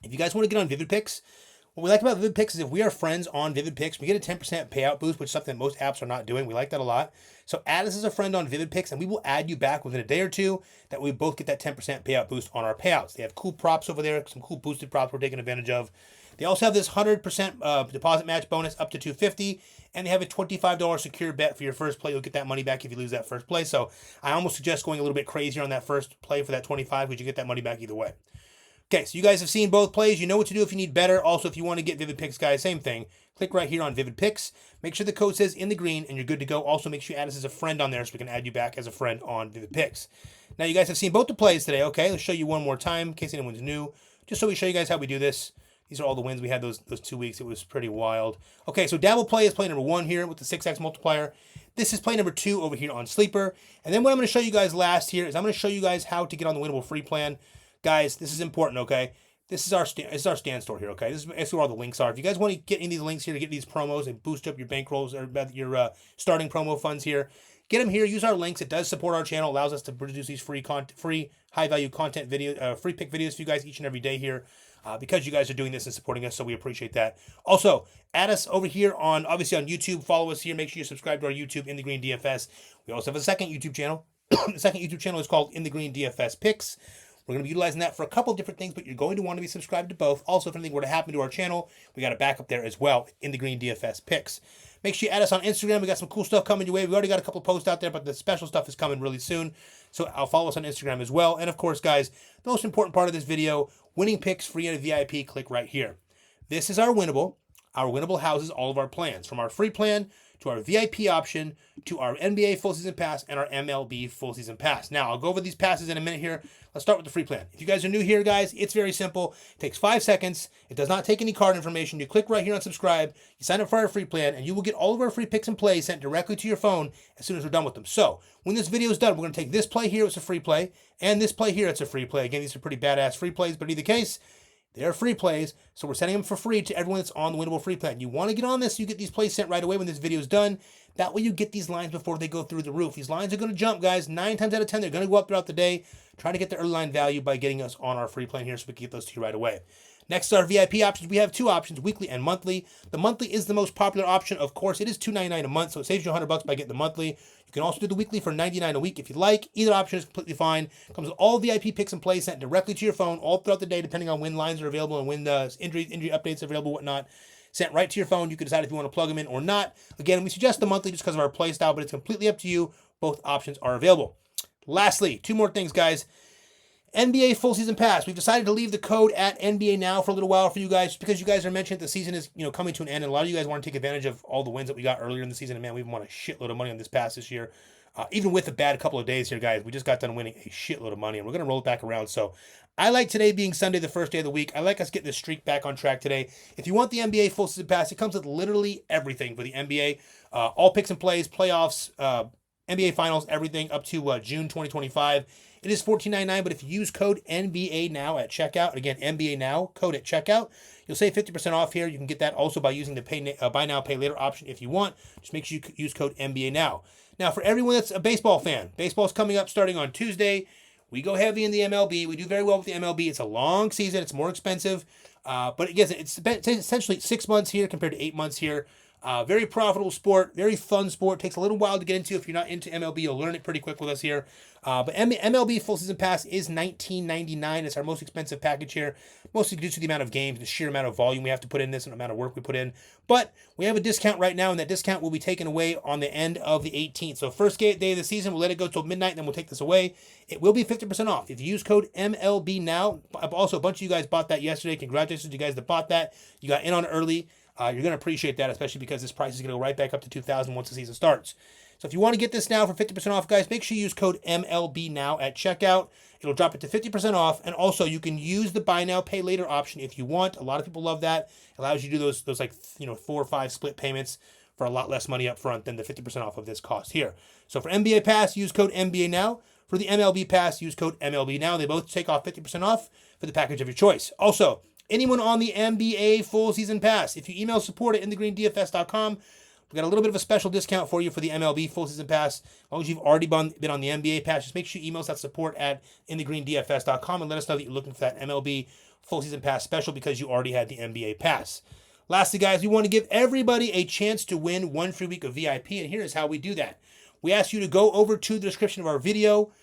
S1: if you guys want to get on Prizepicks, what we like about Prizepicks is if we are friends on Prizepicks, we get a 10% payout boost, which is something that most apps are not doing. We like that a lot. So add us as a friend on Prizepicks, and we will add you back within a day or two that we both get that 10% payout boost on our payouts. They have cool props over there, some cool boosted props we're taking advantage of. They also have this 100% deposit match bonus up to $250, and they have a $25 secure bet for your first play. You'll get that money back if you lose that first play. So I almost suggest going a little bit crazier on that first play for that 25, because you get that money back either way. Okay, so you guys have seen both plays. You know what to do if you need Betr. Also, if you want to get Prizepicks, guys, same thing. Click right here on Prizepicks. Make sure the code says in the green, and you're good to go. Also, make sure you add us as a friend on there so we can add you back as a friend on Prizepicks. Now, you guys have seen both the plays today. Okay, let's show you one more time in case anyone's new, just so we show you guys how we do this. These are all the wins we had those 2 weeks. It was pretty wild. Okay, so Dabble play is play number 1 here with the 6x multiplier. This is play number 2 over here on Sleeper. And then what I'm going to show you guys last here is I'm going to show you guys how to get on the winnable free plan. Guys, this is important, okay? This is our stand store here, okay? This is where all the links are. If you guys want to get in these links here to get these promos and boost up your bankrolls or your starting promo funds here, get them here. Use our links. It does support our channel. Allows us to produce these free high-value content video, free pick videos for you guys each and every day here. Because you guys are doing this and supporting us, so we appreciate that. Also, add us over here obviously on YouTube. Follow us here. Make sure you subscribe to our YouTube, In the Green DFS. We also have a second YouTube channel. The second YouTube channel is called In the Green DFS Picks. We're going to be utilizing that for a couple of different things, but you're going to want to be subscribed to both. Also, if anything were to happen to our channel, we got a backup there as well, In the Green DFS Picks. Make sure you add us on Instagram. We got some cool stuff coming your way. We already got a couple of posts out there, but the special stuff is coming really soon. So I'll follow us on Instagram as well. And of course, guys, the most important part of this video, winning picks free at a VIP, click right here. This is our winnable. Our winnable houses all of our plans, from our free plan to our VIP option to our NBA full season pass and our MLB full season pass. Now, I'll go over these passes in a minute here. Let's start with the free plan. If you guys are new here, guys, it's very simple. It takes 5 seconds. It does not take any card information. You click right here on subscribe. You sign up for our free plan, and you will get all of our free picks and plays sent directly to your phone as soon as we're done with them. So when this video is done, we're going to take this play here. It's a free play. And this play here, it's a free play. Again, these are pretty badass free plays, but in either case, they're free plays, so we're sending them for free to everyone that's on the winnable free plan. You want to get on this, you get these plays sent right away when this video is done. That way you get these lines before they go through the roof. These lines are going to jump, guys. 9 times out of 10, they're going to go up throughout the day. Try to get the early line value by getting us on our free plan here so we can get those to you right away. Next, our VIP options. We have 2 options, weekly and monthly. The monthly is the most popular option. Of course, it is $2.99 a month, so it saves you $100 by getting the monthly. You can also do the weekly for $99 a week if you like. Either option is completely fine. Comes with all VIP picks and plays sent directly to your phone all throughout the day, depending on when lines are available and when the injury updates are available, whatnot. Sent right to your phone. You can decide if you want to plug them in or not. Again, we suggest the monthly just because of our play style, but it's completely up to you. Both options are available. Lastly, 2 more things, guys. NBA full season pass. We've decided to leave the code at NBA now for a little while for you guys because you guys are mentioning that the season is coming to an end, and a lot of you guys want to take advantage of all the wins that we got earlier in the season. And man, we've won a shitload of money on this pass this year. Even with a bad couple of days here, guys, we just got done winning a shitload of money, and we're going to roll it back around. So I like today being Sunday, the first day of the week. I like us getting this streak back on track today. If you want the NBA full season pass, it comes with literally everything for the NBA. All picks and plays, playoffs, NBA Finals, everything up to June 2025. It is $14.99, but if you use code NBA Now at checkout, again, NBA Now, code at checkout, you'll save 50% off here. You can get that also by using the buy now, pay later option if you want. Just make sure you use code NBA Now. Now, for everyone that's a baseball fan, baseball's coming up starting on Tuesday. We go heavy in the MLB. We do very well with the MLB. It's a long season. It's more expensive. But again, it's essentially 6 months here compared to 8 months here. Very profitable sport, very fun sport. Takes a little while to get into. If you're not into MLB, you'll learn it pretty quick with us here. But MLB Full Season Pass is $19.99. It's our most expensive package here, mostly due to the amount of games, the sheer amount of volume we have to put in this, and the amount of work we put in. But we have a discount right now, and that discount will be taken away on the end of the 18th. So first day of the season, we'll let it go till midnight, and then we'll take this away. It will be 50% off. If you use code MLB Now, also a bunch of you guys bought that yesterday. Congratulations to you guys that bought that. You got in on it early. You're going to appreciate that, especially because this price is going to go right back up to $2,000 once the season starts. So if you want to get this now for 50% off, guys, make sure you use code MLB Now at checkout. It'll drop it to 50% off. And also, you can use the buy now, pay later option if you want. A lot of people love that. It allows you to do those like 4 or 5 split payments for a lot less money up front than the 50% off of this cost here. So for NBA Pass, use code NBA Now. For the MLB Pass, use code MLB Now. They both take off 50% off for the package of your choice. Also, anyone on the NBA Full Season Pass, if you email support at inthegreendfs.com, we got a little bit of a special discount for you for the MLB Full Season Pass. As long as you've already been on the NBA Pass, just make sure you email us at support at inthegreendfs.com and let us know that you're looking for that MLB Full Season Pass special because you already had the NBA Pass. Lastly, guys, we want to give everybody a chance to win 1 free week of VIP, and here is how we do that. We ask you to go over to the description of our video,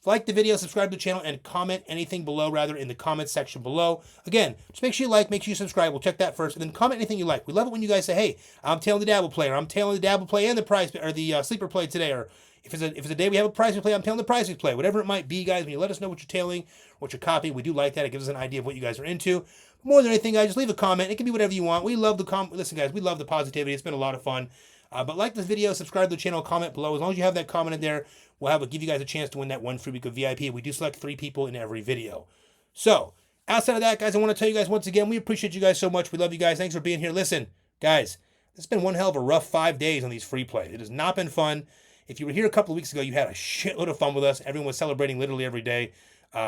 S1: like the video, subscribe to the channel, and comment anything below, in the comments section below. Again, just make sure you like, make sure you subscribe. We'll check that first, and then comment anything you like. We love it when you guys say, "Hey, I'm tailing the Dabble play," or "I'm tailing the Dabble play and the prize or the sleeper play today," or if it's a day we have a prize play, I'm tailing the prize play. Whatever it might be, guys, when you let us know what you're tailing, what you're copying, we do like that. It gives us an idea of what you guys are into. More than anything, guys, just leave a comment. It can be whatever you want. We love the listen, guys, we love the positivity. It's been a lot of fun. But like this video, subscribe to the channel, comment below. As long as you have that comment in there, we'll give you guys a chance to win that 1 free week of VIP. We do select 3 people in every video. So, outside of that, guys, I want to tell you guys once again, we appreciate you guys so much. We love you guys. Thanks for being here. Listen, guys, this has been one hell of a rough 5 days on these free plays. It has not been fun. If you were here a couple of weeks ago, you had a shitload of fun with us. Everyone was celebrating literally every day.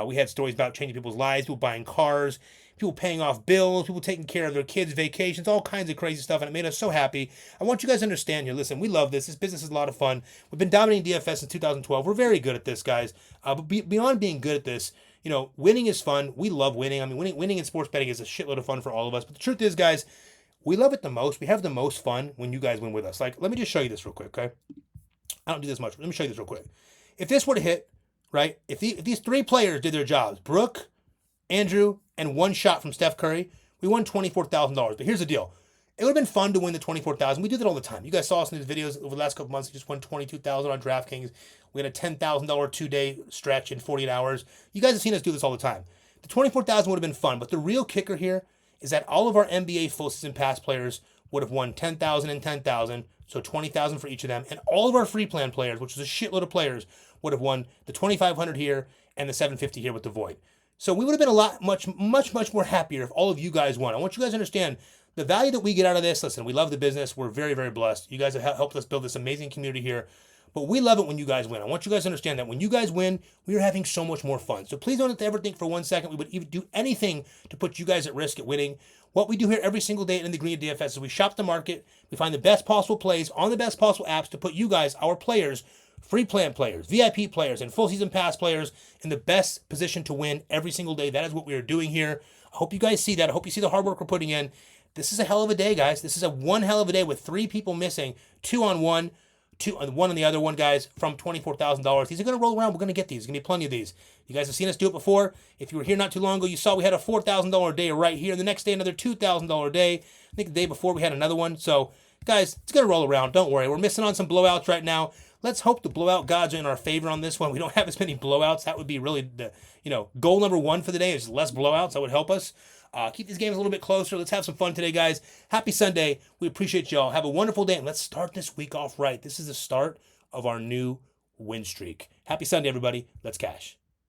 S1: We had stories about changing people's lives, people buying cars, people paying off bills, people taking care of their kids' vacations, all kinds of crazy stuff, and it made us so happy. I want you guys to understand here. Listen, we love this. This business is a lot of fun. We've been dominating DFS since 2012. We're very good at this, guys. But beyond being good at this, winning is fun. We love winning. I mean, winning in sports betting is a shitload of fun for all of us. But the truth is, guys, we love it the most. We have the most fun when you guys win with us. Like, let me just show you this real quick, okay? I don't do this much. Let me show you this real quick. If this were to hit, right? If these 3 players did their jobs, Brooke, Andrew, and 1 shot from Steph Curry, we won $24,000. But here's the deal. It would have been fun to win the $24,000. We do that all the time. You guys saw us in these videos over the last couple months. We just won $22,000 on DraftKings. We had a $10,000 2-day stretch in 48 hours. You guys have seen us do this all the time. The $24,000 would have been fun, but the real kicker here is that all of our NBA Full Season Pass players would have won $10,000 and $10,000, so $20,000 for each of them. And all of our free plan players, which is a shitload of players, would have won the $2,500 here and the $750 here with the Void. So we would have been much more happier if all of you guys won. I want you guys to understand the value that we get out of this. Listen, we love the business. We're very, very blessed. You guys have helped us build this amazing community here. But we love it when you guys win. I want you guys to understand that when you guys win, we are having so much more fun. So please don't ever think for 1 second we would even do anything to put you guys at risk at winning. What we do here every single day in the Green DFS is we shop the market. We find the best possible plays on the best possible apps to put you guys, our players, free plan players, VIP players, and full season pass players in the best position to win every single day. That is what we are doing here. I hope you guys see that. I hope you see the hard work we're putting in. This is a hell of a day, guys. This is one hell of a day with 3 people missing, 2 on 1, 2 on 1 on the other one, guys, from $24,000. These are going to roll around. We're going to get these. There's going to be plenty of these. You guys have seen us do it before. If you were here not too long ago, you saw we had a $4,000 day right here. The next day, another $2,000 day. I think the day before we had another one. So, guys, it's going to roll around. Don't worry. We're missing on some blowouts right now. Let's hope the blowout gods are in our favor on this one. We don't have as many blowouts. That would be really the, goal number 1 for the day is less blowouts. That would help us. Keep these games a little bit closer. Let's have some fun today, guys. Happy Sunday. We appreciate y'all. Have a wonderful day, and let's start this week off right. This is the start of our new win streak. Happy Sunday, everybody. Let's cash.